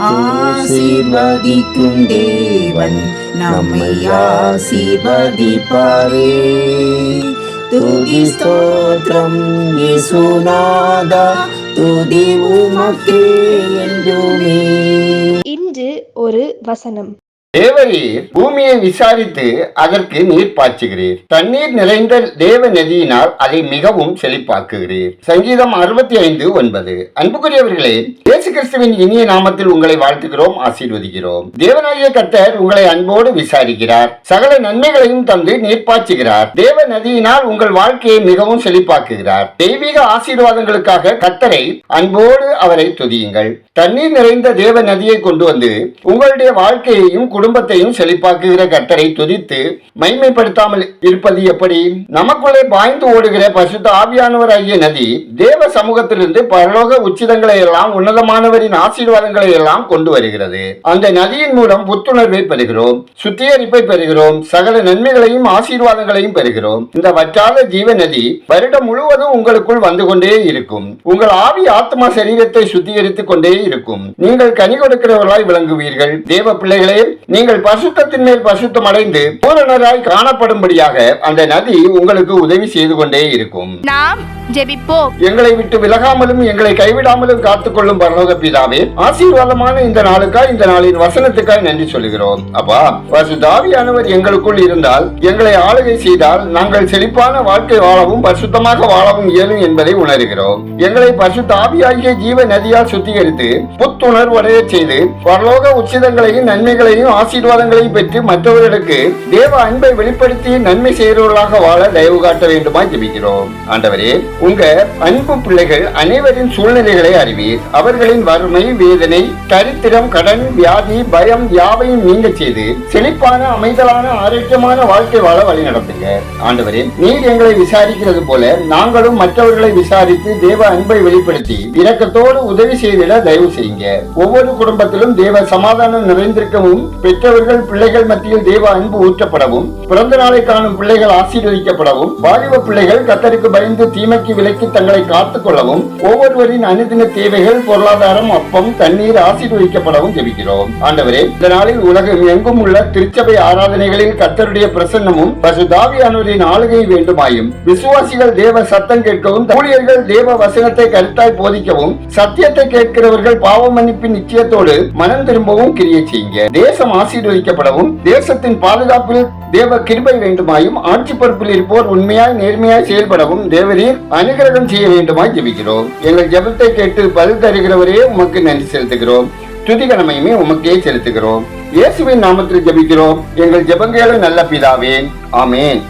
ஆசீர்வதிக்கும் தேவன் நம்மை ஆசீர்வதிப்பாரே. துதி ஸ்தோத்திரம் இயேசுநாதா, துதி உமக்கே என்றுமே. இன்று ஒரு வசனம். தேவரீர் பூமியை விசாரித்து அதற்கு நீர் பாய்ச்சுகிறீர். தண்ணீர் நிறைந்த தேவ நதியினால் அதை மிகவும் செழிப்பாக்குகிறீர். சங்கீதம் 65:9. அன்புக்குரியவர்களே, இயேசு கிறிஸ்துவின் இனிய நாமத்தில் உங்களை வாழ்த்துகிறோம், ஆசீர்வதிக்கிறோம். தேவனாகிய கர்த்தர் உங்களை அன்போடு விசாரிக்கிறார். சகல நன்மைகளையும் தந்து நீர் பாய்ச்சுகிறார். தேவ நதியினால் உங்கள் வாழ்க்கையை மிகவும் செழிப்பாக்குகிறார். தெய்வீக ஆசீர்வாதங்களுக்காக கர்த்தரை அன்போடு அவரை துதியுங்கள். தண்ணீர் நிறைந்த தேவ நதியை கொண்டு வந்து உங்களுடைய வாழ்க்கையையும் குடும்பத்தையும் செழிப்பாக்குகிற கர்த்தரை துதித்து மைமைப்படுத்தாமல் இருப்பது எப்படி? நமக்குள்ளே பாய்ந்து ஓடுகிற பரிசுத்த ஆவியானவராகிய நதி தேவ சமூகத்திலிருந்து பரலோக உச்சிதங்களை எல்லாம் உன்னதமானவரின் ஆசீர்வாதங்களை எல்லாம் கொண்டு வருகிறது. அந்த நதியின் மூலம் புத்துணர்வை பெறுகிறோம், சுத்திகரிப்பை பெறுகிறோம், சகல நன்மைகளையும் ஆசீர்வாதங்களையும் பெறுகிறோம். இந்த வற்றாத ஜீவ நதி வருடம் முழுவதும் உங்களுக்குள் வந்து கொண்டே இருக்கும். உங்கள் ஆவி ஆத்மா சரீரத்தை சுத்திகரித்துக் கொண்டே இருக்கும். நீங்கள் கனி கொடுக்கிறவர்களாய் விளங்குவீர்கள். தேவ பிள்ளைகளே, நீங்கள் பசுத்தத்தின் மேல் பசுத்தம் அடைந்து பூரணராய் காணப்படும்படியாக அந்த நதி உங்களுக்கு உதவி செய்து கொண்டே இருக்கும். நாம் ஜெபிப்போம். எங்களை விட்டு விலகாமலும் எங்களை கைவிடாமலும் காத்துக்கொள்ளும் பரலோக பிதாவே, ஆசீர்வாதமான இந்த நாளுக்காய், இந்த நாளின் வசனத்துக்காய் நன்றி சொல்கிறோம். அப்பா, பரிசுத்த ஆவியானவர் எங்களுக்குள் இருந்தால், எங்களை ஆளுகை செய்தால், நாங்கள் செழிப்பான வாழ்க்கை வாழவும் பரிசுத்தமாக வாழவும் இயலும் என்பதை உணர்கிறோம். எங்களை பரிசுத்த ஆவியாகிய ஜீவ நதியால் சுத்திகரித்து புத்துணர்வடைய செய்து பரலோக உச்சிதங்களையும் நன்மைகளையும் ஆசீர்வாதங்களையும் பெற்று மற்றவர்களுக்கு தேவ அன்பை வெளிப்படுத்தி நன்மை செய்கிறவர்களாக வாழ தயவு காட்ட வேண்டுமாய் ஜெபிக்கிறோம். ஆண்டவரே, உங்க அன்பு பிள்ளைகள் அனைவரின் சூழ்நிலைகளை அறிவீர். அவர்களின் வறுமை, வேதனை, தரித்திரம், கடன், வியாதி, பயம் யாவையும் நீங்க செய்து செழிப்பான, அமைதலான, ஆரோக்கியமான வாழ்க்கை வாழ வழி நடத்துங்க. ஆண்டவரே, நீர் எங்களை விசாரிக்கிறது போல நாங்களும் மற்றவர்களை விசாரித்து தேவ அன்பை வெளிப்படுத்தி இரக்கத்தோடு உதவி செய்திட தயவு செய்யுங்க. ஒவ்வொரு குடும்பத்திலும் தேவ சமாதானம் நிறைந்திருக்கவும், பெற்றவர்கள் பிள்ளைகள் மத்தியில் தேவ அன்பு ஊற்றப்படவும், பிறந்த நாளை காணும் பிள்ளைகள் ஆசீர்வதிக்கப்படவும், வாலிப பிள்ளைகள் கர்த்தருக்கு பயந்து தீமைக்கு விலக்கி தங்களை காத்துக் கொள்ளவும், ஒவ்வொருவரின் அனுதின தேவைகள், பொருளாதாரம், அப்பம், தண்ணீர் ஆசீர்வதிக்கப்படவும் ஜெபிக்கிறோம். ஆண்டவரே, இந்த நாளில் உலகம் எங்கும் உள்ள திருச்சபை ஆராதனைகளில் கர்த்தருடைய பிரசன்னமும் பரிசுத்த ஆவியானவரின் ஆளுகை வேண்டுமாயும், விசுவாசிகள் தேவ சத்தம் கேட்கவும், ஊழியர்கள் தேவ வசனத்தை கருத்தாய் போதிக்கவும், சத்தியத்தை கேட்கிறவர்கள் பாவ மன்னிப்பின் நிச்சயத்தோடு மனம் திரும்பவும் கிரியை செய்யுங்க. தேசம் ஆசீர்வதிக்கப்படவும், தேசத்தின் பாதுகாப்பில் தேவ கிருபை வேண்டுமாயும், ஆட்சி பொறுப்பில் இருப்போர் உண்மையாய் நேர்மையாய் செயல்படவும் தேவரீர் அனுகிரகம் செய்ய வேண்டுமாய் ஜெபிக்கிறோம். எங்கள் ஜெபத்தை கேட்டு பதில் தருகிறவரே உமக்கு நன்றி செலுத்துகிறோம். துதிகனமையுமே உமக்கே செலுத்துகிறோம். இயேசுவின் நாமத்தில் ஜெபிக்கிறோம் எங்கள் ஜெபங்களை நல்ல பிதாவே, ஆமென்.